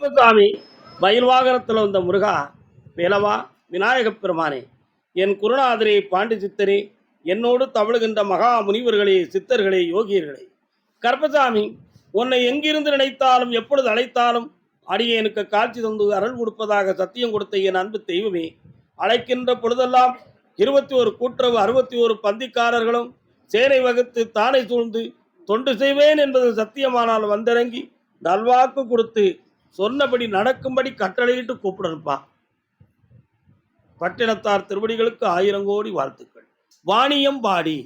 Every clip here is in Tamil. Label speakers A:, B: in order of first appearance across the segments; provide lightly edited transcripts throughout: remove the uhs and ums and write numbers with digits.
A: கருப்பசாமி மயில் வாகனத்தில் வந்த முருகா, வேலவா, விநாயகப் பெருமானே, என் குருநாதரே, பாண்டி சித்தரே, என்னோடு தவழுகின்ற மகா முனிவர்களே, சித்தர்களே, யோகியர்களே, கருப்பசாமி, உன்னை எங்கிருந்து நினைத்தாலும் எப்பொழுது அழைத்தாலும் அடியேனுக்கு காட்சி தந்து அருள் கொடுப்பதாக சத்தியம் கொடுத்த என் அன்பு தெய்வமே, அழைக்கின்ற பொழுதெல்லாம் 21 கூட்டுறவு 61 பந்திக்காரர்களும் சேனை வகுத்து தானை சூழ்ந்து தொண்டு செய்வேன் என்பது சத்தியமானால் வந்திறங்கி நல்வாக்கு கொடுத்து சொன்னபடி நடக்கும்படி கட்டளையிட்டு கூப்பிடணுப்பா. பட்டினத்தார் திருவடிகளுக்கு 1000 கோடி வாழ்த்துக்கள். வாணியம் பாடி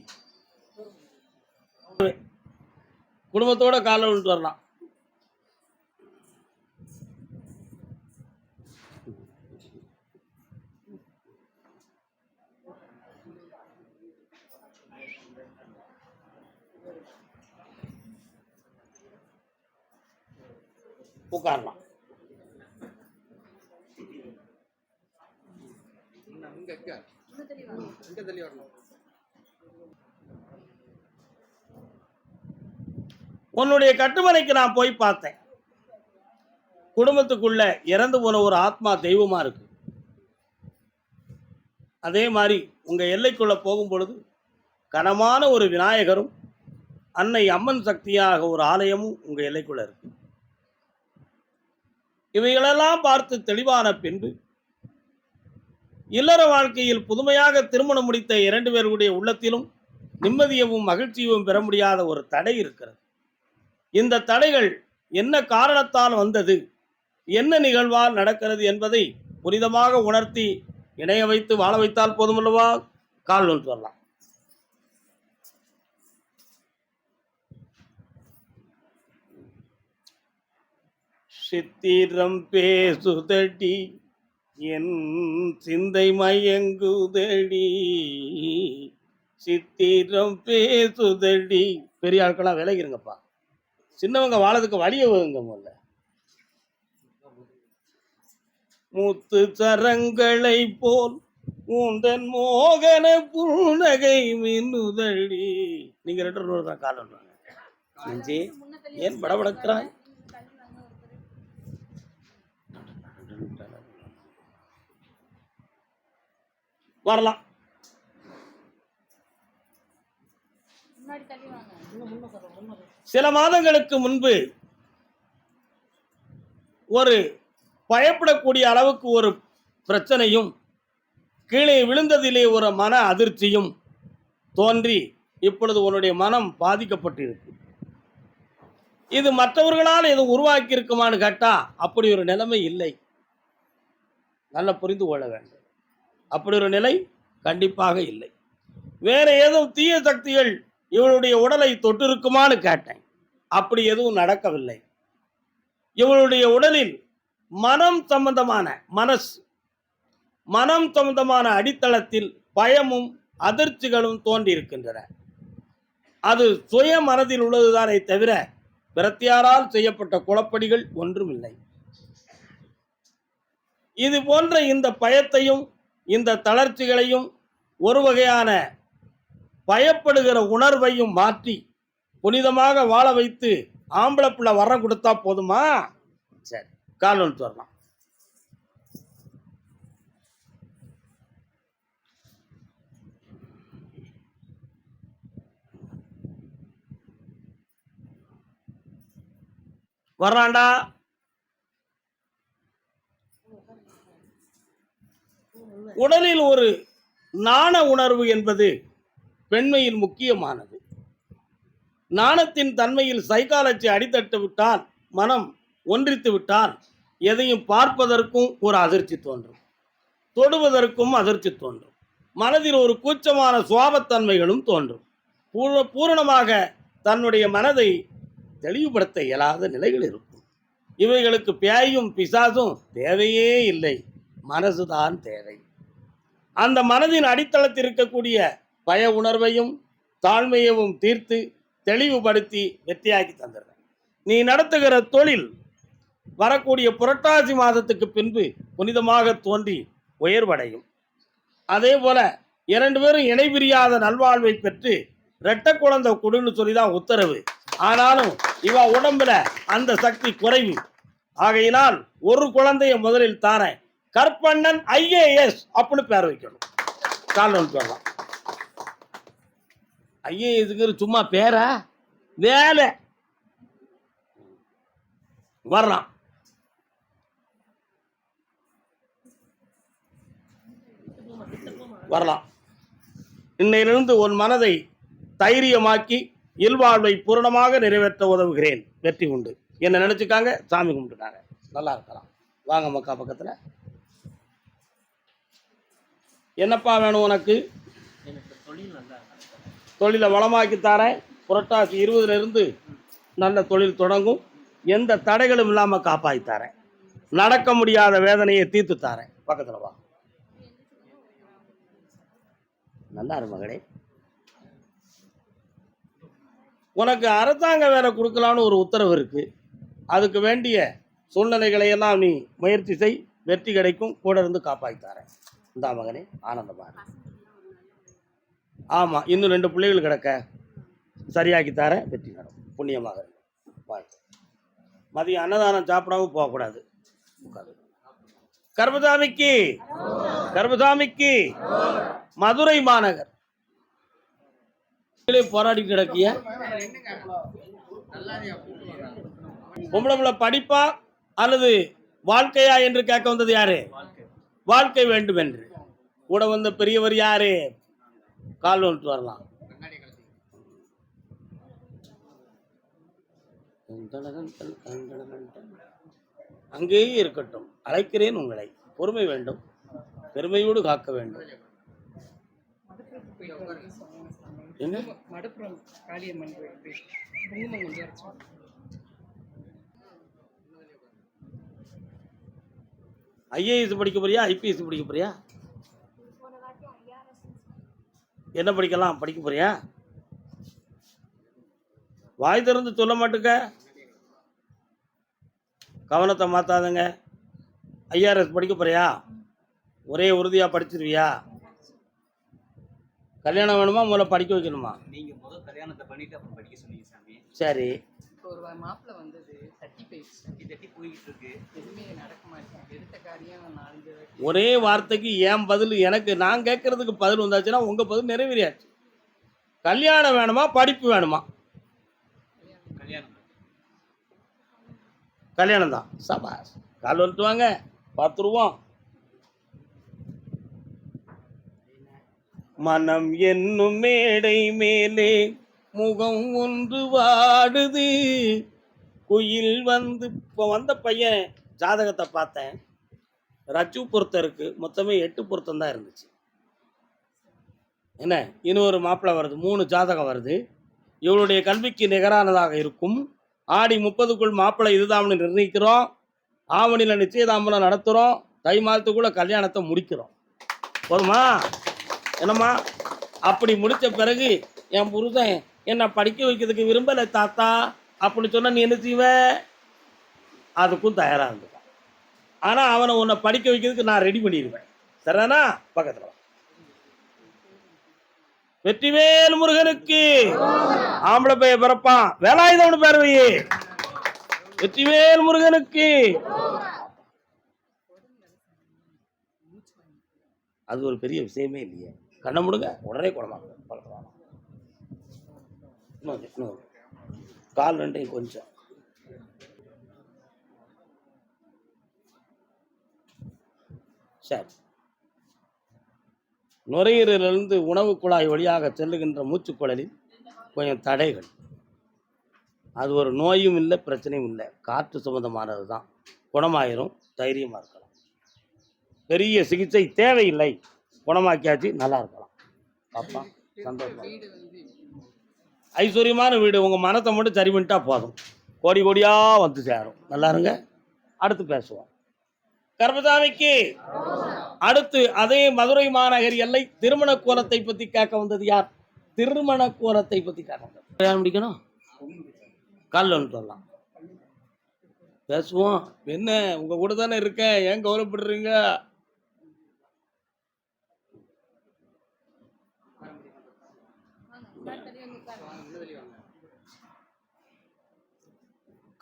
A: குடும்பத்தோட காலை விட்டு வரலாம். உட்காரலாம். உன்னுடைய கட்டுமனைக்கு நான் போய் பார்த்தேன். குடும்பத்துக்குள்ள இறந்து போன ஒரு ஆத்மா தெய்வமா இருக்கு. அதே மாதிரி உங்க எல்லைக்குள்ள போகும் பொழுது கனமான ஒரு விநாயகரும் அன்னை அம்மன் சக்தியாக ஒரு ஆலயமும் உங்க எல்லைக்குள்ள இருக்கு. இவைகளெல்லாம் பார்த்து தெளிவான பின்பு இல்லற வாழ்க்கையில் புதுமையாக திருமணம் முடித்த 2 பேருடைய உள்ளத்திலும் நிம்மதியவும் மகிழ்ச்சியவும் பெற முடியாத ஒரு தடை இருக்கிறது. இந்த தடைகள் என்ன காரணத்தால் வந்தது, என்ன நிகழ்வால் நடக்கிறது என்பதை புனிதமாக உணர்த்தி இணைய வைத்து வாழ வைத்தால் போதுமல்லவா? கால் ஒன்று வரலாம். சித்திரம் பேசுதடி என் சிந்தை மயங்குதடி, சித்திரம் பேசுதடி. பெரிய ஆட்களாம் விலகிருங்கப்பா, சின்னவங்க வாழறதுக்கு வழிய வருங்க. முதல்ல முத்து சரங்களை போல் உந்தன் மோகன புன்னகை மின்னுதடி. நீங்க 2 தான் காலம் ஏன் படபடக்கிறாய்? வரலாம். சில மாதங்களுக்கு முன்பு ஒரு பயப்படக்கூடிய அளவுக்கு ஒரு பிரச்சனையும் கீழே விழுந்ததிலே ஒரு மன அதிர்ச்சியும் தோன்றி இப்பொழுது உன்னுடைய மனம் பாதிக்கப்பட்டிருக்கு. இது மற்றவர்களால் எதுவும் உருவாக்கி இருக்குமான்னு கேட்டா அப்படி ஒரு நிலைமை இல்லை. நல்லா புரிந்து கொள்ள வேண்டும். அப்படி ஒரு நிலை கண்டிப்பாக இல்லை. வேற ஏதும் தீய சக்திகள் இவளுடைய உடலை தொட்டிருக்குமான்னு கேட்டேன். அப்படி எதுவும் நடக்கவில்லை. இவளுடைய உடலில் மனம் சம்பந்தமான அடித்தளத்தில் பயமும் அதிர்ச்சிகளும் தோன்றியிருக்கின்றன. அது சுய மனதில் உள்ளதுதானே தவிர பிரத்தியாரால் செய்யப்பட்ட குழப்படிகள் ஒன்றுமில்லை. இது போன்ற இந்த பயத்தையும் இந்த தளர்ச்சிகளையும் ஒரு வகையான பயப்படுகிற உணர்வையும் மாற்றி புனிதமாக வாழ வைத்து ஆம்பளை பிள்ளை வரம் கொடுத்தா போதுமா? சரி, கால் ஒன்று வரலாம். வர்றாண்டா. உடலில் ஒரு நாண உணர்வு என்பது பெண்மையில் முக்கியமானது. நாணத்தின் தன்மையில் சைக்காலஜி அடித்தட்டு விட்டால், மனம் ஒன்றித்து விட்டால் எதையும் பார்ப்பதற்கும் ஒரு அதிர்ச்சி தோன்றும், தொடுவதற்கும் அதிர்ச்சி தோன்றும், மனதில் ஒரு கூச்சமான சுவாபத்தன்மைகளும் தோன்றும். பூரணமாக தன்னுடைய மனதை தெளிவுபடுத்த இயலாத நிலைகள் இருக்கும். இவைகளுக்கு பேயும் பிசாசும் தேவையே இல்லை, மனசுதான் தேவை. அந்த மனதின் அடித்தளத்தில் இருக்கக்கூடிய பய உணர்வையும் தாழ்மையவும் தீர்த்து தெளிவுபடுத்தி வெற்றியாக்கி தந்துடுறேன். நீ நடத்துகிற தொழில் வரக்கூடிய புரட்டாசி மாதத்துக்கு பின்பு புனிதமாக தோன்றி உயர்வடையும். அதே போல 2 பேரும் இணைபிரியாத நல்வாழ்வை பெற்று இரட்டை குழந்தை கொடுன்னு சொல்லிதான் உத்தரவு. ஆனாலும் இவ உடம்புல அந்த சக்தி குறைவு. ஆகையினால் ஒரு குழந்தைய முதலில் தாரேன், கற்பண்ணன் IAS அப்படின்னு பேர் வைக்கணும். கால் வந்து வரலாம். IASங்கிற சும்மா பேரா, வேலை வரலாம். வரலாம். இன்னையிலிருந்து உன் மனதை தைரியமாக்கி இல்வாழ்வை பூரணமாக நிறைவேற்ற உதவுகிறேன். வெற்றி உண்டு. என்ன நினைச்சுக்காங்க, சாமி கும்பிட்டுட்டாங்க, நல்லா இருக்கலாம். வாங்க மக்கா பக்கத்தில். என்னப்பா வேணும் உனக்கு? தொழிலை வளமாக்கி தாரேன். புரட்டாசி 20 நல்ல தொழில் தொடங்கும். எந்த தடைகளும் இல்லாமல் காப்பாற்றி தாரேன். நடக்க முடியாத வேதனையை தீர்த்து தாரேன். பக்கத்தில் வா. நல்லா இரு மகளே. உனக்கு அரசாங்க வேலை கொடுக்கலான்னு ஒரு உத்தரவு இருக்கு. அதுக்கு வேண்டிய சூழ்நிலைகளை எல்லாம் நீ முயற்சி செய், வெற்றி கிடைக்கும். கூட இருந்து காப்பாற்றி தாரேன். இந்தா மகனே, ஆனந்தமா. ஆமாம், இன்னும் 2 பிள்ளைகள் கிடக்க, சரியாக்கி தரேன். வெற்றி நடக்கும். புண்ணியமாக வாழ்க்கை. மதியம் அன்னதானம் சாப்பிடாம போகக்கூடாது. கர்மசாமிக்கு, கர்மசாமிக்கு மதுரை மாநகர் போராடி கிடக்கிய பொம்பளை படிப்பா அல்லது வாழ்க்கையா என்று கேட்க வந்தது யாரு? வாழ்க்கை வேண்டும் என்று. கூட வந்த பெரியவர் யாரு? கால் வந்துட்டு வரலாம். அங்கேயே இருக்கட்டும், அழைக்கிறேன் உங்களை. பொறுமை வேண்டும், பெருமையோடு காக்க வேண்டும். என்ன IAS படிக்க போறியா, IPS படிக்க போறியா? என்ன படிக்கலாம், படிக்க போறியா? வாய் திறந்து சொல்ல மாட்டுக்க. கவனத்தை மாத்தாதுங்க. IRS படிக்க போறியா? ஒரே உறுதியா படிச்சிருவியா? கல்யாணம் வேணுமா, முதல்ல படிக்க வைக்கணுமா?
B: நீங்க முதல் கல்யாணத்தை பண்ணிட்டு அப்புறம் படிக்க சொன்னீங்க சாமி.
A: சரி,
C: ஒரு மாப்பிள்ள வந்தது, தட்டி போயிட்டு இருக்கு, எதுவுமே நடக்க மாட்டேங்குது. எடுத்த காரியம் 4
A: ஒரே வார்த்தைக்கு ஏன் பதில்? எனக்கு நான் கேட்கறதுக்கு பதில் வந்தாச்சுன்னா உங்க பதில் நிறைவேறியாச்சு. கல்யாணம் வேணுமா, படிப்பு வேணுமா? கல்யாணம் தான். சபாஸ், கால் வந்துட்டு வாங்க, பார்த்துருவோம். மனம் என்னும் மேடை மேலே முகம் ஒன்று வாடுது. குயில் வந்து இப்போ வந்த பையன் ஜாதகத்தை பார்த்தேன். ரச்சு பொருத்தம் இருக்கு. மொத்தமே 8 பொருத்தம் தான் இருந்துச்சு. என்ன, இன்னொரு மாப்பிள்ளை வருது, 3 ஜாதகம் வருது. இவளுடைய கல்விக்கு நிகரானதாக இருக்கும். ஆடி 30க்குள் மாப்பிள்ளை இதுதான்னு நிர்ணயிக்கிறோம். ஆவணியில் நிச்சயதாம்பலம் நடத்துகிறோம். தை மாதத்துக்குள்ள கல்யாணத்தை முடிக்கிறோம். போதுமா? என்னம்மா? அப்படி முடித்த பிறகு என் புருஷன் என்னை படிக்க வைக்கிறதுக்கு விரும்பலை தாத்தா அப்படின்னு சொன்னால் நீ என்ன செய்வ? அதுக்கும் தயாராக இருந்துட்டான். ஆனால் அவனை உன்னை படிக்க வைக்கிறதுக்கு நான் ரெடி பண்ணிடுவேன். சரிதானா? பக்கத்தில் வெற்றிவேல் முருகனுக்கு. ஆம்பளை பைய பிறப்பான், வேலாயுதம்னு பேர் வை. வெற்றிவேல் முருகனுக்கு. அது ஒரு பெரிய விஷயமே இல்லையே. கண்ணை முடுங்க, உடனே குணமாங்க. இன்னும் கால் 2 கொஞ்சம். சரி, நுரையீரலிருந்து உணவு குழாய் வழியாக செல்லுகின்ற மூச்சுக்குழலில் கொஞ்சம் தடைகள். அது ஒரு நோயும் இல்லை, பிரச்சனையும் இல்லை, காற்று சம்பந்தமானது தான். குணமாயிரும், தைரியமாக இருக்கலாம். பெரிய சிகிச்சை தேவையில்லை, குணமாக்கியாச்சு, நல்லா இருக்கலாம். பாப்பா சந்தோஷம். ஐஸ்வர்யமான வீடு. உங்கள் மனத்தை மட்டும் சரி பண்ணிட்டா போதும், கோடி கோடியாக வந்து சேரும். நல்லா இருங்க. அடுத்து பேசுவோம். கர்மசாமிக்கு அடுத்து அதே மதுரை மாநகர் எல்லை திருமண கோலத்தை பற்றி கேட்க வந்தது யார்? திருமண கோலத்தை பற்றி கேட்க வந்தது முடிக்கணும். காலில் ஒன்று சொல்லலாம், பேசுவோம். என்ன, உங்க கூட தானே இருக்கேன், ஏன் கவலைப்படுறீங்க?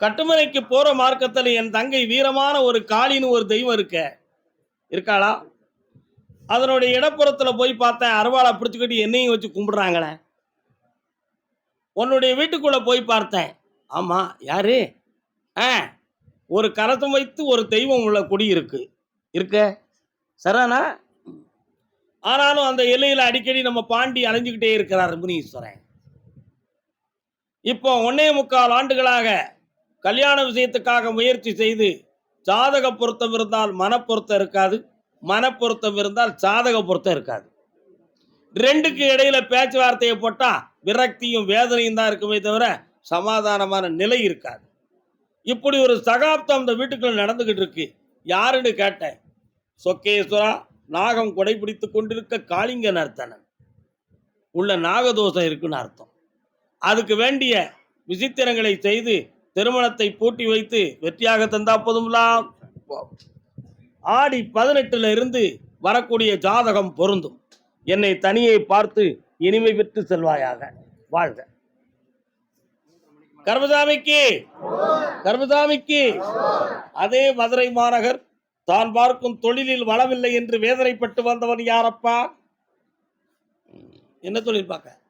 A: கட்டுமனைக்கு போற மார்க்கத்தில் என் தங்கை வீரமான ஒரு காளின்னு ஒரு தெய்வம் இருக்காளா? அதனுடைய இடப்புறத்துல போய் பார்த்தேன், அருவாளை பிடிச்சுக்கிட்டு என்னையும் வச்சு கும்பிடுறாங்களே. உன்னுடைய வீட்டுக்குள்ள போய் பார்த்தேன், ஆமா யாரு? ஒரு கரசம் வைத்து ஒரு தெய்வம் உள்ள குடி இருக்க சரானா? ஆனாலும் அந்த எல்லையில அடிக்கடி நம்ம பாண்டி அலைஞ்சுக்கிட்டே இருக்கிறார் முனீஸ்வரன். இப்போ 1.25 ஆண்டுகளாக கல்யாண விஷயத்துக்காக முயற்சி செய்து ஜாதக பொருத்தம் இருந்தால் மனப்பொருத்தம் இருக்காது, மனப்பொருத்தம் இருந்தால் ஜாதக பொருத்தம் இருக்காது. ரெண்டுக்கு இடையில பேச்சுவார்த்தையை போட்டா விரக்தியும் வேதனையும் தான் இருக்குமே தவிர சமாதானமான நிலை இருக்காது. இப்படி ஒரு சகாப்தம் அந்த வீட்டுக்குள்ள நடந்துகிட்டு இருக்கு. யாருன்னு கேட்டேன். சொக்கேஸ்வரா, நாகம் கொடை பிடித்து கொண்டிருக்க காளிங்க நர்த்தனன் உள்ள நாகதோஷம் இருக்குன்னு அர்த்தம். அதுக்கு வேண்டிய விசித்திரங்களை செய்து திருமணத்தை பூட்டி வைத்து வெற்றியாக தந்தா போதும்லாம். ஆடி 18 இருந்து வரக்கூடிய ஜாதகம் பொருந்தும். என்னை தனியை பார்த்து இனிமை பெற்று செல்வாயாக. வாழ்க. கர்மசாமிக்கு அதே மதுரை மாநகர் தான் பார்க்கும் தொழிலில் வளமில்லை என்று வேதனைப்பட்டு வந்தவன் யாரப்பா? என்ன தொழில் பார்க்க?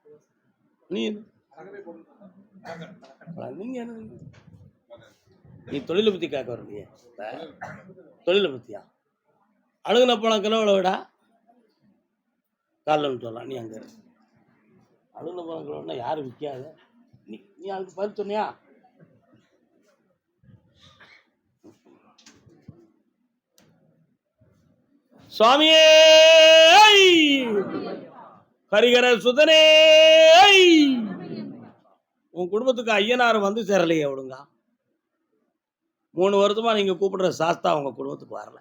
A: நீ தொழிலை பத்தி கேட்க வரலையே. தொழிலை பத்தியா? அழுகுன பணம் கிலோவில் விடா காலில் சொல்லலாம். நீ அங்கே அழுகுன பணம் கிலோன்னா யாரும் விற்காது. நீ அதுக்கு பதில் சொன்னியா? சுவாமியே ஹரிகர சுதனே, உன் குடும்பத்துக்கு ஐயனார் வந்து சேரலையே விடுங்க. 3 வருஷமா நீங்க கூப்பிடுற சாஸ்தா உங்க குடும்பத்துக்கு வரல.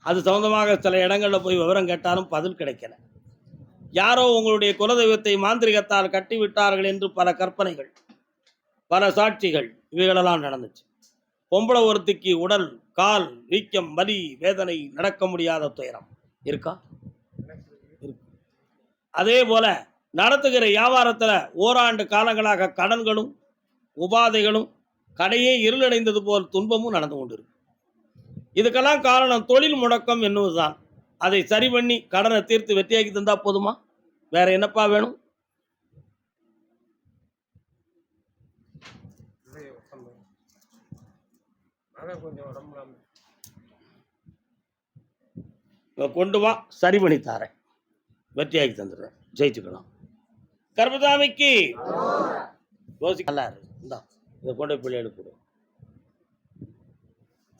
A: அது சம்பந்தமாக சில இடங்கள்ல போய் விவரம் கேட்டாலும் பதில் கிடைக்கல. யாரோ உங்களுடைய குலதெய்வத்தை மாந்திரிகத்தால் கட்டி விட்டார்கள் என்று பல கற்பனைகள், பல சாட்சிகள், இவைகளெல்லாம் நடந்துச்சு. பொம்பளை ஒருத்திக்கு உடல் கால் வீக்கம், வலி, வேதனை, நடக்க முடியாத துயரம் இருக்கா? அதே போல நடத்துகிற வியாபாரத்துல ஓராண்டு காலங்களாக கடன்களும் உபாதைகளும் கடையே இருளடைந்தது போல் துன்பமும் நடந்து கொண்டிருக்கு. இதுக்கெல்லாம் காரணம் தொழில் முடக்கம் என்னுவதுதான். அதை சரி பண்ணி கடனை தீர்த்து வெற்றியாக்கி தந்தா போதுமா? வேற என்னப்பா வேணும்? கொண்டு வா, சரி பண்ணி தாரேன், வெற்றியாக்கி தந்துடுறேன், ஜெயிச்சுக்கலாம். கர்மசாமிக்கு இந்தா இதை கொண்டு போய் எடுத்து.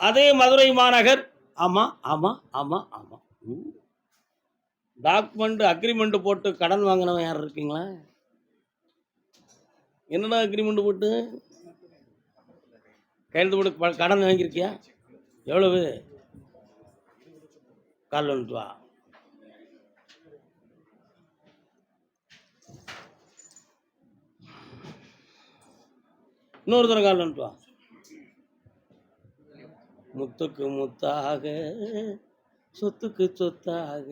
A: அதே மதுரை மாநகர், ஆமா ஆமா ஆமா ஆமா, டாக்குமெண்ட் அக்ரிமெண்ட் போட்டு கடன் வாங்கினவன் யார் இருக்கீங்களா? என்னடா அக்ரிமெண்ட் போட்டு கையெழுத்து போட்டு கடன் வாங்கியிருக்கியா? எவ்வளவு? கால் வந்துட்டு வா. இன்னொரு தடவை கால் வந்துட்டு வா. முத்துக்கு முத்தாக சொத்துக்கு சொத்தாக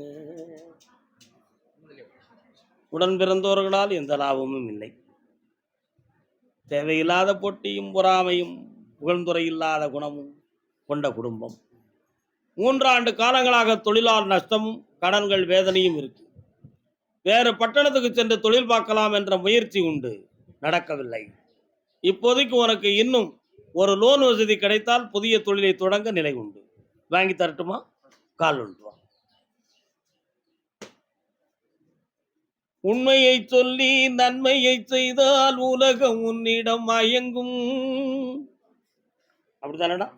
A: உடன் பிறந்தோர்களால் எந்த லாபமும் இல்லை. தேவையில்லாத போட்டியும் பொறாமையும் புகழ்ந்துரை இல்லாத குணமும் கொண்ட குடும்பம். 3 ஆண்டு காலங்களாக தொழிலால் நஷ்டமும் கடன்கள் வேதனையும் இருக்கு. வேறு பட்டணத்துக்கு சென்று தொழில் பார்க்கலாம் என்ற முயற்சி உண்டு, நடக்கவில்லை. இப்போதைக்கு உனக்கு இன்னும் ஒரு லோன் வசதி கிடைத்தால் புதிய தொழிலை தொடங்க நிலை உண்டு. வாங்கி தரட்டுமா? கால் ஒன்று. உண்மையை சொல்லி நன்மையை செய்தால் உலகம் உன்னிடம் மயங்கும். அப்படித்தானடா?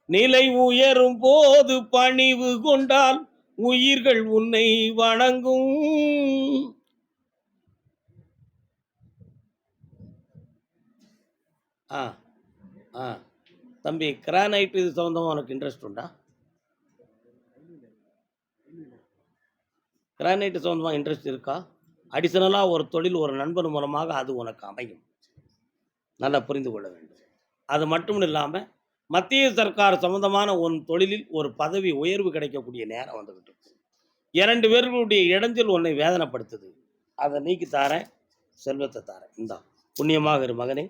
A: நிலை உயரும் போது பணிவு கொண்டால் உயிர்கள் உன்னை வணங்கும். தம்பி, கிரானைட் இது சம்பந்தமா உனக்கு இன்ட்ரெஸ்ட் உண்டா? கிரானைட் சம்பந்தமா இன்ட்ரெஸ்ட் இருக்கா? அடிஷனலாக ஒரு தொழில் ஒரு நண்பன் மூலமாக அது உனக்கு அமையும். நல்லா புரிந்து கொள்ள வேண்டும். அது மட்டும் இல்லாமல் மத்திய சர்க்கார் சம்பந்தமான உன் தொழிலில் ஒரு பதவி உயர்வு கிடைக்கக்கூடிய நேரம் வந்துகிட்டு இருக்கு. 2 பேர்களுடைய இடைஞ்சல் உன்னை வேதனைப்படுத்துது. அதை நீக்கி தாரேன், செல்வத்தை தாரேன். இந்தா புண்ணியமாக இரு மகனே.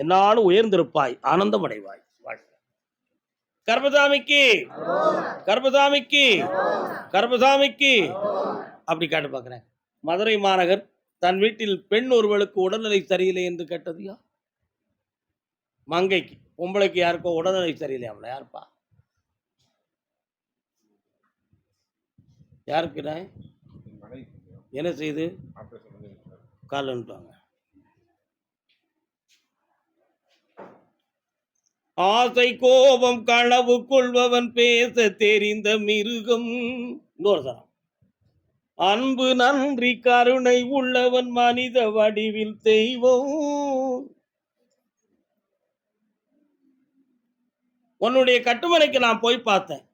A: என்னாலும் உயர்ந்திருப்பாய், ஆனந்தம் அடைவாய். வாழ்க. கர்பசாமிக்கு, கர்பசாமிக்கு, கர்பசாமிக்கு. அப்படி காட்டு பார்க்கிறேன். மதுரை மாநகர் தன் வீட்டில் பெண் ஒருவளுக்கு உடல்நிலை சரியில்லை என்று கேட்டது யார்? மங்கைக்கு, பொம்பளைக்கு யாருக்கோ உடல்நிலை சரியில்லை. அவளை யாருப்பா? யாருக்கு? என்ன செய்து கால் அனுப்புவாங்க. ஆசை கோபம் களவு கொள்பவன் பேச தெரிந்த மிருகம். இன்னொரு தரம். அன்பு நன்றி கருணை உள்ளவன் மனித வடிவில் தெய்வம். உன்னுடைய கட்டுமனைக்கு நான் போய் பார்த்தேன்.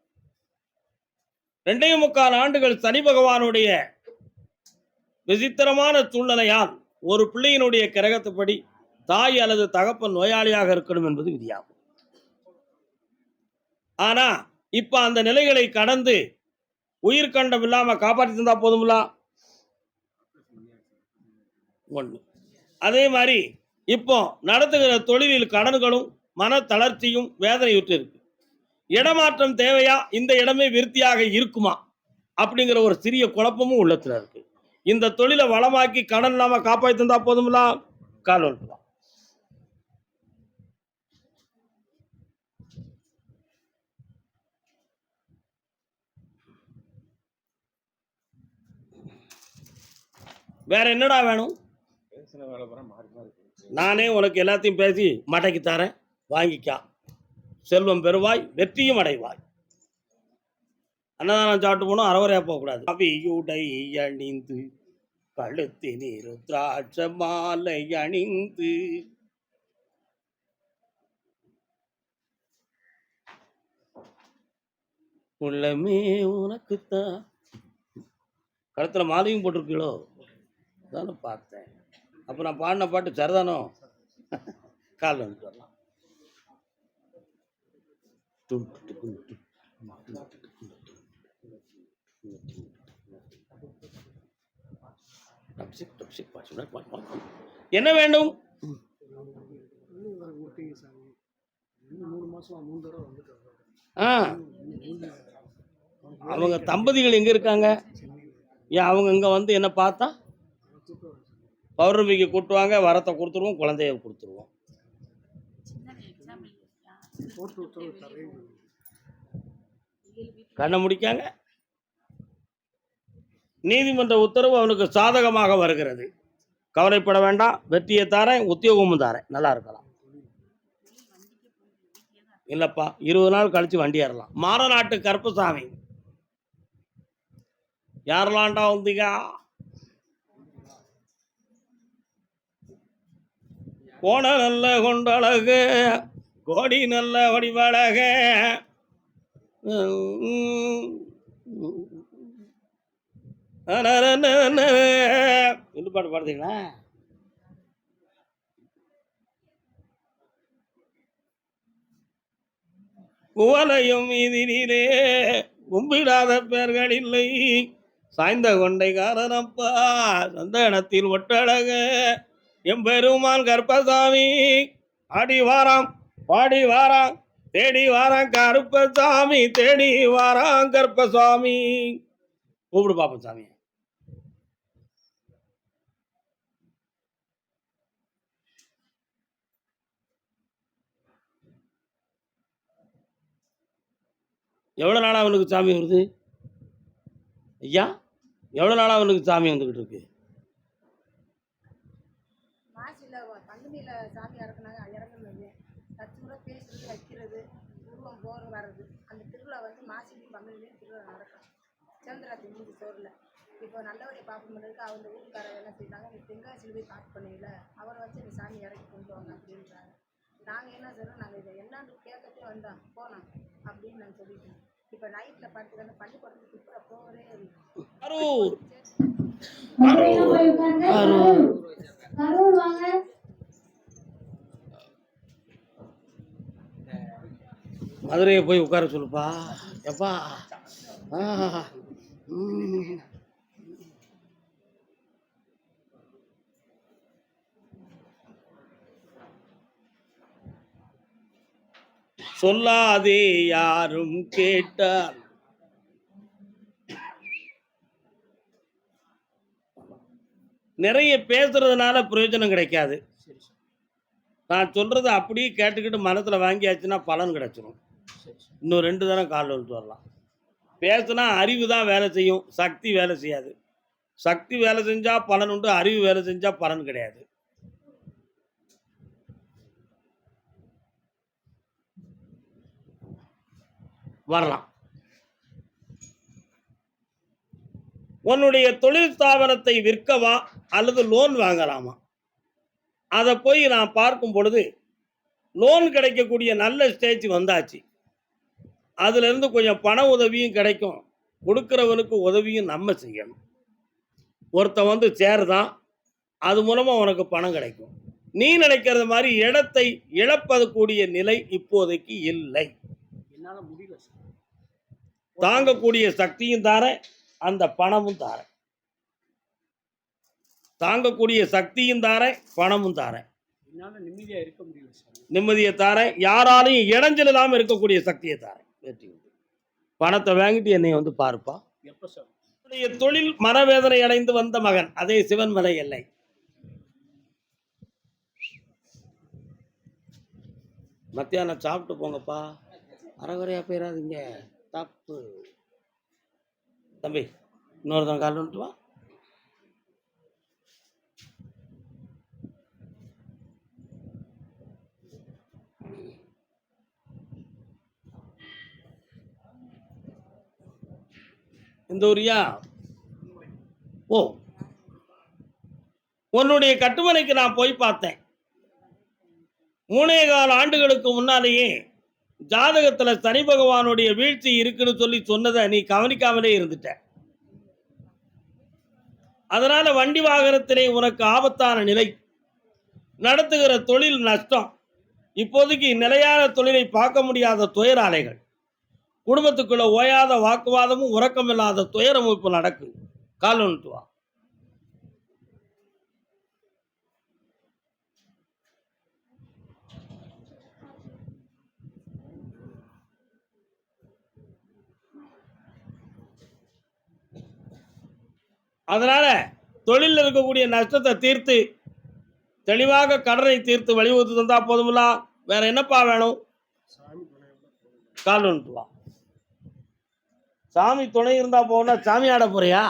A: 2.25 ஆண்டுகள் சனி பகவானுடைய விசித்திரமான சூழ்நிலையால் ஒரு பிள்ளையினுடைய கிரகத்துப்படி தாய் அல்லது தகப்பன் நோயாளியாக இருக்கணும் என்பது விதியாகும். ஆனா இப்ப அந்த நிலைகளை கடந்து உயிர் கண்டம் இல்லாம காப்பாற்றி தந்தா போதும்ல. ஒண்ணு. அதே மாதிரி இப்போ நடத்துகிற தொழிலில் கடன்களும் மன தளர்ச்சியும் வேதனையுற்று இருக்கு. இடமாற்றம் தேவையா, இந்த இடமே விருத்தியாக இருக்குமா அப்படிங்கிற ஒரு சிறிய குழப்பமும் உள்ளத்துல இருக்கு. இந்த தொழிலை வளமாக்கி கடன் இல்லாம காப்பாற்றி தந்தா போதும்ல. கால் வந்துடலாம். வேற என்னடா வேணும்? நானே உனக்கு எல்லாத்தையும் பேசி மடக்கி தரேன், வாங்கிக்கா. செல்வம் பெறுவாய், வெற்றியும் அடைவாய். அன்னதானம் சாப்பிட்டு போனோம், அறவரையா போகக்கூடாது. அவியுடை அணிந்து கழுத்தினில் ருத்ராட்ச மாலை அணிந்து உள்ளமே உனக்குத்தான். கழுத்துல மாலையும் போட்டிருக்கீங்களோ? தானே பார்த்தேன். அப்போ நான் பாடின பாட்டு சரிதானோ? கால் வந்து வரலாம். என்ன வேண்டும்? அவங்க தம்பதிகள் எங்க இருக்காங்க? ஏன் அவங்க இங்க வந்து என்ன பார்த்தா பௌர்ணமிக்கு கூட்டுவாங்க, வரத்தை கொடுத்துருவோம், குழந்தைய கொடுத்துருவோம். கண்ணை முடிக்காங்க. நீதிமன்ற உத்தரவு அவனுக்கு சாதகமாக வருகிறது. கவலைப்பட வேண்டாம், வெற்றியை தாரேன், உத்தியோகமும் தாரேன், நல்லா இருக்கலாம். இல்லப்பா, 20 நாள் கழிச்சு வண்டி ஏறலாம். மாரநாட்டு கருப்பசாமி யாரெல்லாம்டா வந்தீங்க? கோண நல்ல கொண்டழகு, கோடி நல்ல வடிவழக, என்ன பாட்டு பாடுறீங்களா? குவலையும் இதிலே கும்பிடாத பேர்கள் இல்லை, சாய்ந்த கொண்டை காரணப்பா சந்தனத்தில் ஒட்டழக எம்பெருமான் கருப்பசாமி ஆடி வாராம் பாடி வாராம் தேடி வாராம் கருப்பசாமி தேடி வாராம் கருப்பசாமி. கூப்பிடு பாப்போம் சாமி. எவ்வளவு நாளா அவனுக்கு சாமி வருது ஐயா? எவ்வளவு நாளா அவனுக்கு சாமி வந்துகிட்டு இருக்கு?
D: பங்குனியில் சாமி இறக்குனாங்க, இறக்குனது தச்சுமுறை பேசுறது வைக்கிறது உருவம் போர் வர்றது. அந்த திருவிழா வந்து மாசிலையும் பங்குனிலையும் திருவிழா நடக்கும். சிவந்திராத்தி மூஞ்சி சோறில் இப்போ நல்லவரையை பார்க்க முடியாது. அவங்க ஊருக்காரர் என்ன செய்யறாங்க, இந்த தென்காசியில் போய் பார்க்க பண்ணல, அவரை வச்சு இந்த சாமி இறக்கி கொண்டு வாங்க அப்படின்றாங்க. நாங்கள் என்ன சொல்கிறோம், நாங்கள் இதை என்னான்னு கேட்கத்தே வந்தோம் போனோம் அப்படின்னு நாங்கள் சொல்லிட்டோம். இப்போ நைட்டில் பார்த்துக்கான பள்ளிக்கூடத்துக்கு இப்போ போகிறே
A: மதுரையை போய் உட்கார சொல்லுப்பா. எப்பா சொல்லாதே யாரும் கேட்டால். நிறைய பேசுறதுனால பிரயோஜனம் கிடைக்காது.
C: சரி சார்.
A: நான் சொல்றத அப்படியே கேட்டுக்கிட்டு மனசுல வாங்கியாச்சுன்னா பலன் கிடைச்சிரும்.
C: சரி சார்.
A: இன்னும் 2 தரம் கால் வந்துட்டு வரலாம். பேசுனா அறிவு தான் வேலை செய்யும், சக்தி வேலை செய்யாது. சக்தி வேலை செஞ்சா பலன் உண்டு, அறிவு வேலை செஞ்சா பலன் கிடையாது. வரலாம். உன்னுடைய தொழில் ஸ்தாபனத்தை விற்கவா அல்லது லோன் வாங்கலாமா? அதை போய் நான் பார்க்கும் பொழுது லோன் கிடைக்கக்கூடிய நல்ல ஸ்டேஜ் வந்தாச்சு. அதுல இருந்து கொஞ்சம் பண உதவியும் கிடைக்கும், கொடுக்கிறவனுக்கு உதவியும் நம்ம செய்யணும். ஒருத்தன் வந்து சேருதான், அது மூலமா உனக்கு பணம் கிடைக்கும். நீ நினைக்கிறது மாதிரி இடத்தை இழப்பது கூடிய நிலை இப்போதைக்கு இல்லை.
C: என்னால முடியல சார்.
A: தாங்கக்கூடிய சக்தியும் தாரேன், அந்த பணமும் தாரேன். தாங்கக்கூடிய சக்தியும் தாரேன், பணமும் தாரேன்.
C: என்னால நிம்மதியா இருக்க முடியல சார்.
A: நிம்மதியை தாரேன், யாராலையும் இடைஞ்சல் இல்லாமல் இருக்கக்கூடிய சக்தியை தாரேன். வெற்றி உண்டு. பணத்தை வாங்கிட்டு என்னை வந்து பாருப்பா.
C: எப்ப சார்?
A: என்னுடைய தொழில் மனவேதனை அடைந்து வந்த மகன், அதே சிவன்மலை எல்லை. மத்தியானம் சாப்பிட்டு போங்கப்பா, அரைகுறையா போயிடாதீங்க, தப்பு. தம்பி இன்னொருத்தன் கால் வந்துட்டு வா. இந்த ஊரியா? ஓ, உன்னுடைய கட்டுமனைக்கு நான் போய் பார்த்தேன். 3.25 ஆண்டுகளுக்கு முன்னாலேயே ஜாதகத்துல சனி பகவானுடைய வீழ்ச்சி இருக்குன்னு சொல்லி சொன்னதை நீ கவனிக்காமலே இருந்துட்ட. அதனால வண்டி வாகனத்திலே உனக்கு ஆபத்தான நிலை, நடத்துகிற தொழில் நஷ்டம், இப்போதைக்கு நிலையான தொழிலை பார்க்க முடியாத துயராலைகள், குடும்பத்துக்குள்ள ஓயாத வாக்குவாதமும் உறக்கமில்லாத துயரமும் இப்போ நடக்கு. கால் வந்துட்டு வா. அதனால தொழிலில் இருக்கக்கூடிய நஷ்டத்தை தீர்த்து தெளிவாக கடனை தீர்த்து வழிவகுத்து தந்தா போதுமில்ல. வேற என்னப்பா வேணும்? கால் வந்துட்டு வா. சாமி துணை இருந்தா போனா சாமி ஆட போறியா?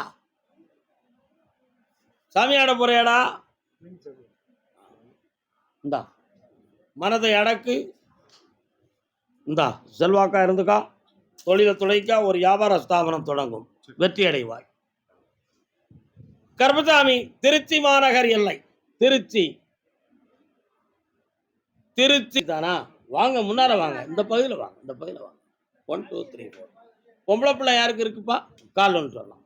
A: சாமி ஆட போறியாடா? இந்தா மனதை அடக்கு. இந்தா செல்வாக்கா இருந்துக்கா, தொழிலை துணைக்கா, ஒரு வியாபார ஸ்தாபனம் தொடங்கும், வெற்றி அடைவாய். கர்மசாமி திருச்சி மாநகர் எல்லை. திருச்சி திருச்சி தானா? வாங்க, முன்னால வாங்க, இந்த பகுதியில் வாங்க, இந்த பகுதியில் வாங்க. 1 2 3 4. பொம்பளை பிள்ளை யாருக்கு இருக்குப்பா? கால் ஒன்று சொல்லலாம்.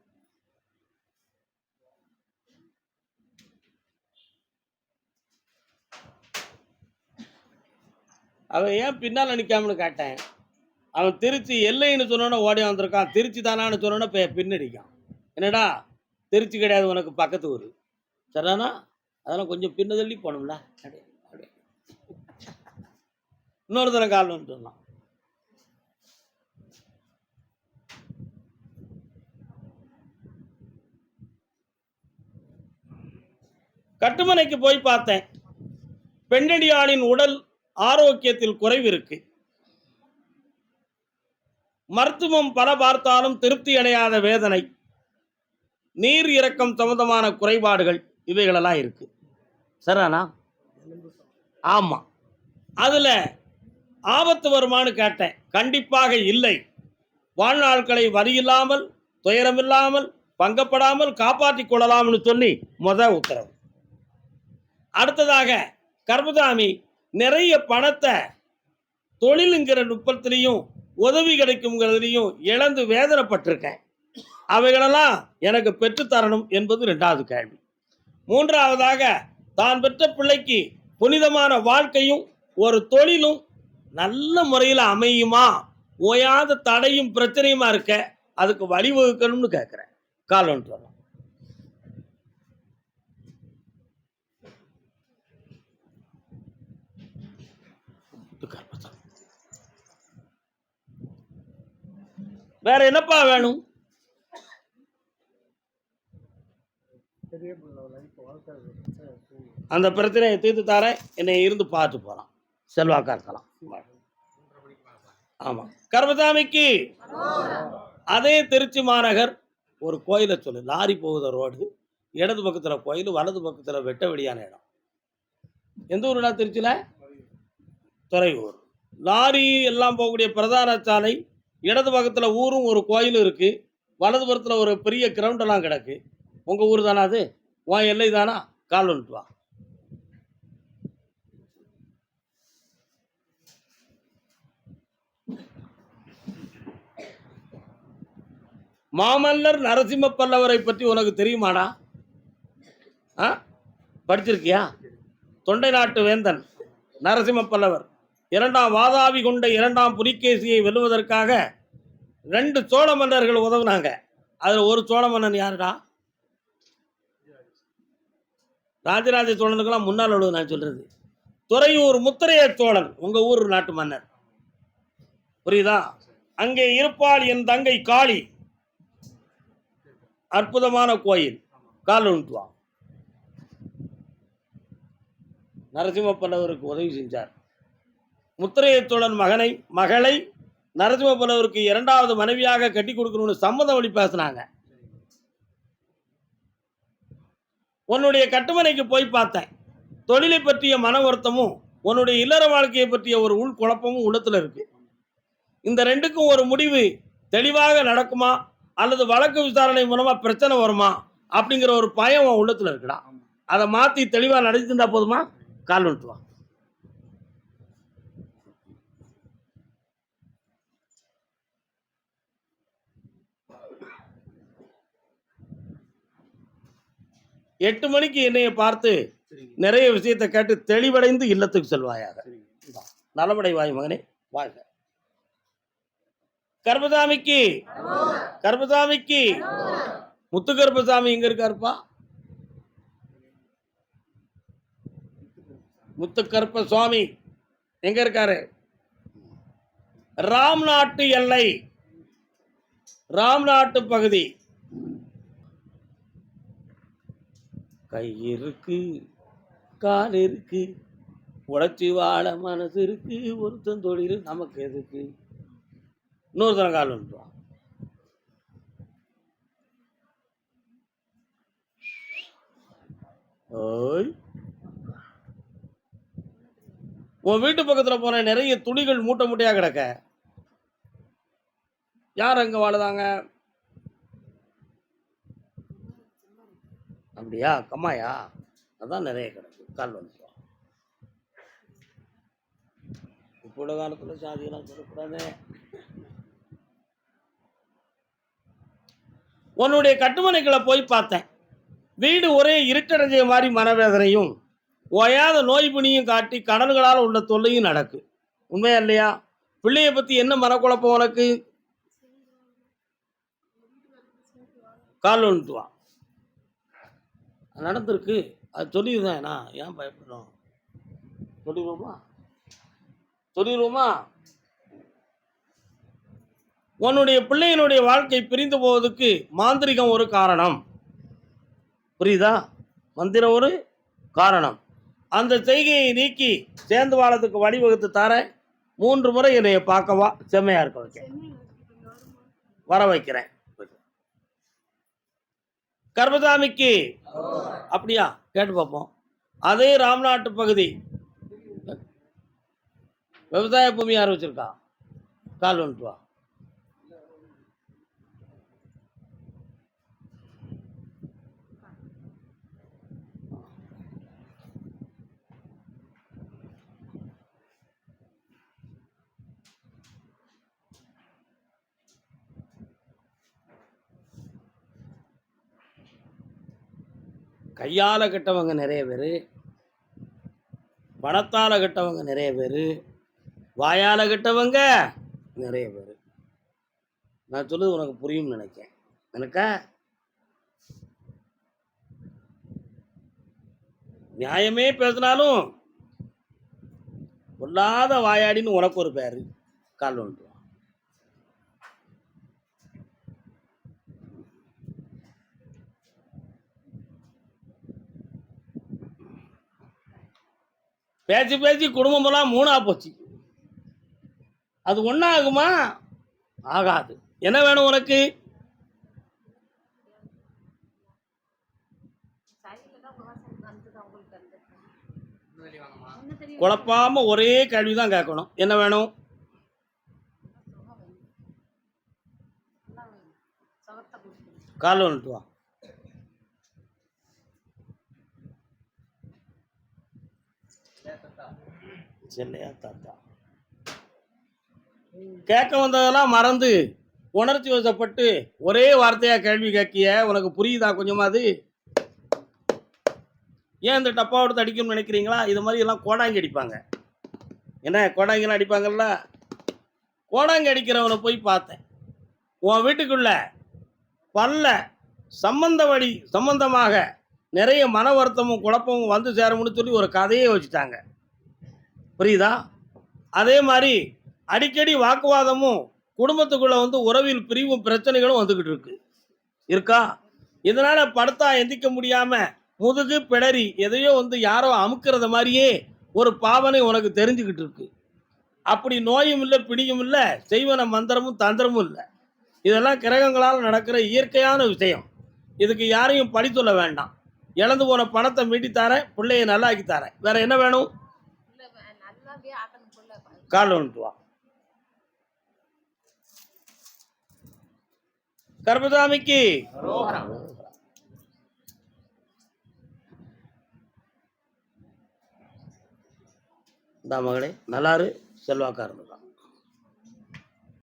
A: அவன் ஏன் பின்னால் நிற்காமனு கேட்டேன். அவன் திருச்சி எல்லைன்னு சொன்னோன்னே ஓடி வந்திருக்கான். திருச்சி தானான்னு சொன்னோன்னே பின்னடிக்கான். என்னடா திருச்சி கிடையாது, உனக்கு பக்கத்து ஊர் சரிதானா? அதெல்லாம் கொஞ்சம் பின்ன தள்ளி போனோம்ல. அப்படியே அப்படியே இன்னொரு தரம் கால் வந்துட்டு வரலாம். கட்டுமனைக்கு போய் பார்த்தேன். பெண்ணடியானின் உடல் ஆரோக்கியத்தில் குறைவு இருக்கு. மருத்துவம் பல பார்த்தாலும் திருப்தி அடையாத வேதனை, நீர் இறக்கம் சம்பந்தமான குறைபாடுகள், இவைகளெல்லாம் இருக்கு. சரிண்ணா? ஆமா. அதுல ஆபத்து வருமானு கேட்டேன். கண்டிப்பாக இல்லை. வாழ்நாட்களை வரியில்லாமல் துயரமில்லாமல் பங்கப்படாமல் காப்பாற்றிக் கொள்ளலாம்னு சொல்லி உத்தரவு. அடுத்ததாக கர்மசாமி நிறைய பணத்தை தொழிலுங்கிற நுட்பத்திலையும் உதவி கிடைக்கும்ங்கிறதுலையும் இழந்து வேதனைப்பட்டிருக்கேன். அவைகளெல்லாம் எனக்கு பெற்றுத்தரணும் என்பது 2வது கேள்வி. 3வதாக தான் பெற்ற பிள்ளைக்கு புனிதமான வாழ்க்கையும் ஒரு தொழிலும் நல்ல முறையில் அமையுமா, ஓயாத தடையும் பிரச்சனையுமா இருக்க, அதுக்கு வழிவகுக்கணும்னு கேட்கிறேன். கால் ஒன்று வரலாம். வேற என்னப்பா வேணும்? அந்த பிரச்சனையை தீர்த்து தாரேன். என்னை இருந்து பார்த்து போகலாம், செல்வாக்கா இருக்கலாம். ஆமாம். கர்மசாமிக்கு அதே திருச்சி மாநகர் ஒரு கோயிலை சொல்லு. லாரி போகுத ரோடு, இடது பக்கத்தில் கோயில், வலது பக்கத்தில் வெட்ட வெளியான இடம். எந்த ஊருடா திருச்சியில்? துறையூர். லாரி எல்லாம் போகக்கூடிய பிரதான சாலை, இடது பக்கத்தில் ஊரும் ஒரு கோயிலும் இருக்குது, வலது பக்கத்தில் ஒரு பெரிய கிரவுண்டெல்லாம் கிடக்கு. உங்கள் ஊர் தானா அது? உன் எல்லை தானா? கால் வந்துட்டு வா. மாமல்லர் நரசிம்ம பல்லவரை பற்றி உனக்கு தெரியுமாடா? படிச்சிருக்கியா? தொண்டை நாட்டு வேந்தன் நரசிம்ம பல்லவர் இரண்டாம் வாதாபி கொண்ட இரண்டாம் புலிகேசியை வெல்லுவதற்காக 2 சோழ மன்னர்கள் உதவுனாங்க. அதில் ஒரு சோழ மன்னன் யாருடா? ராஜராஜ சோழனுக்கெல்லாம் முன்னால் உள்ளது நான் சொல்றது. துறையூர் முத்திரைய சோழன், உங்க ஊர் நாட்டு மன்னர். புரியுதா? அங்கே இருப்பாள் என் தங்கை காளி. அற்புதமான கோயில். கால் உண்டுவா. நரசிம்ம பல்லவருக்கு உதவி செஞ்சார். முத்திரைய சோழன் மகளை நரசிம்ம பல்லவருக்கு 2வது மனைவியாக கட்டி கொடுக்கணும்னு சம்மதம் வழி பேசினாங்க. உன்னுடைய கட்டுமனைக்கு போய் பார்த்தேன். தொழிலை பற்றிய மன வருத்தமும் உன்னுடைய இல்லற வாழ்க்கையை பற்றிய ஒரு உள் குழப்பமும் உள்ளத்துல இருக்கு. இந்த 2க்கும் ஒரு முடிவு தெளிவாக நடக்குமா அல்லது வழக்கு விசாரணை மூலமா பிரச்சனை வருமா அப்படிங்கிற ஒரு பயம் உன் உள்ளத்துல இருக்குடா. அதை மாத்தி தெளிவா நடத்திருந்தா போதுமா? கால் வந்துட்டு வா. எட்டு மணிக்கு என்னைய பார்த்து நிறைய விஷயத்தை கேட்டு தெளிவடைந்து இல்லத்துக்கு செல்வாயாக. நலமடை வாய் மகனே, வாழ்க. கர்மசாமிக்கு கர்மசாமிக்கு முத்து கர்மசாமி எங்க இருக்காருப்பா? முத்து கருப்ப சுவாமி எங்க இருக்காரு? ராம்நாட்டு எல்லை, ராம்நாட்டு பகுதி. கை இருக்கு, கால் இருக்கு, உழைச்சி வாழ மனசு இருக்கு, ஒருத்தன் தொழில் நமக்கு எதுக்கு? இன்னொருத்தன கால் வந்துடுவான். ஓய், உன் வீட்டு பக்கத்தில் போன நிறைய துணிகள் மூட்டை மூட்டையா கிடக்க. யார் அங்க வாழுதாங்க? அப்படியா? கம்மாயா? அதான் நிறைய கிடக்கு. கால் வந்துடுவான். இப்போ உள்ள காலத்தில் சாதியெல்லாம் சொல்லக்கூடாது. உன்னுடைய கட்டுமனைகளை போய் பார்த்தேன். வீடு ஒரே இருட்டடைஞ்ச மாதிரி மனவேதனையும் ஓயாத நோய் பிணியும் காட்டி கடன்களால் உள்ள தொல்லையும் நடக்கு. உண்மையா இல்லையா? பிள்ளைய பத்தி என்ன மனக்குழப்பம் உனக்கு? கால் வந்துட்டு வா. நடந்திருக்கு, அது சொல்லிடுதான். நான் ஏன் பயப்படணும்? சொல்லிடுவோமா? சொல்லிடுவோமா? உன்னுடைய பிள்ளையினுடைய வாழ்க்கை பிரிந்து போவதுக்கு மாந்திரிகம் ஒரு காரணம். புரியுதா? மந்திரம் ஒரு காரணம். அந்த செய்கையை நீக்கி சேர்ந்து வாழத்துக்கு வழிவகுத்து தர 3 முறை என்னைய பார்க்கவா, செம்மையா இருக்க வைக்க வர வைக்கிறேன். கர்மசாமிக்கு அப்படியா? கேட்டு பார்ப்போம். அதே ராம்நாட்டு பகுதி விவசாய பூமி யார் வச்சிருக்கா? கால் வந்துட்டு வா. கையால் கெட்டவங்க நிறைய பேர், பணத்தால் கெட்டவங்க நிறைய பேர், வாயால் கெட்டவங்க நிறைய பேர். நான் சொல்லுது உனக்கு புரியும் நினைக்கிறேன். எனக்கா நியாயமே பேசினாலும் பொல்லாத வாயாடின்னு உனக்கு ஒரு பேர். கால் வந்துடுவான். பேச்சு பேச்சு குடும்பமெல்லாம் மூணா போச்சு. அது ஒன்றா ஆகுமா? ஆகாது. என்ன வேணும் உனக்கு? குழப்பாம ஒரே கேள்வி தான் கேட்கணும். என்ன வேணும்? கால் வந்துட்டு வா. செல்லையா தாத்தா கேட்க வந்ததெல்லாம் மறந்து உணர்ச்சி வசப்பட்டு ஒரே வார்த்தையா கேள்வி கேட்கிய. உனக்கு புரியுதா கொஞ்சமாவது? ஏன் இந்த டப்பா எடுத்து அடிக்கணும்னு நினைக்கிறீங்களா? இது மாதிரி எல்லாம் கோடாங்கி அடிப்பாங்க. என்ன கோடாங்கெல்லாம் அடிப்பாங்கல்ல? கோடாங்கி அடிக்கிறவனை போய் பார்த்தேன். உன் வீட்டுக்குள்ள பல்ல சம்பந்தமாக நிறைய மன வருத்தமும் குழப்பமும் வந்து சேரும்னு சொல்லி ஒரு கதையே வச்சுட்டாங்க. புரியுதா? அதே மாதிரி அடிக்கடி வாக்குவாதமும் குடும்பத்துக்குள்ள வந்து உறவில் பிரிவும் பிரச்சனைகளும் வந்துக்கிட்டு இருக்கா? இதனால படுத்தா எந்திக்க முடியாம முதுகு பிடரி எதையோ வந்து யாரோ அமுக்கிறத மாதிரியே ஒரு பாவனை உனக்கு தெரிஞ்சுக்கிட்டு இருக்கு. அப்படி நோயும் இல்லை, பிடியும் இல்லை, செய்வன மந்திரமும் தந்திரமும் இல்லை. இதெல்லாம் கிரகங்களால் நடக்கிற இயற்கையான விஷயம். இதுக்கு யாரையும் பழி சொல்ல வேண்டாம். இழந்து போன பணத்தை மீட்டி தரேன், பிள்ளைய நல்லாக்கி தரேன். வேற என்ன வேணும்? கால் வந்துட்டு வா. கர்பசாமிக்கு மகளே நல்லாரு, செல்வாக்கா இருந்ததா.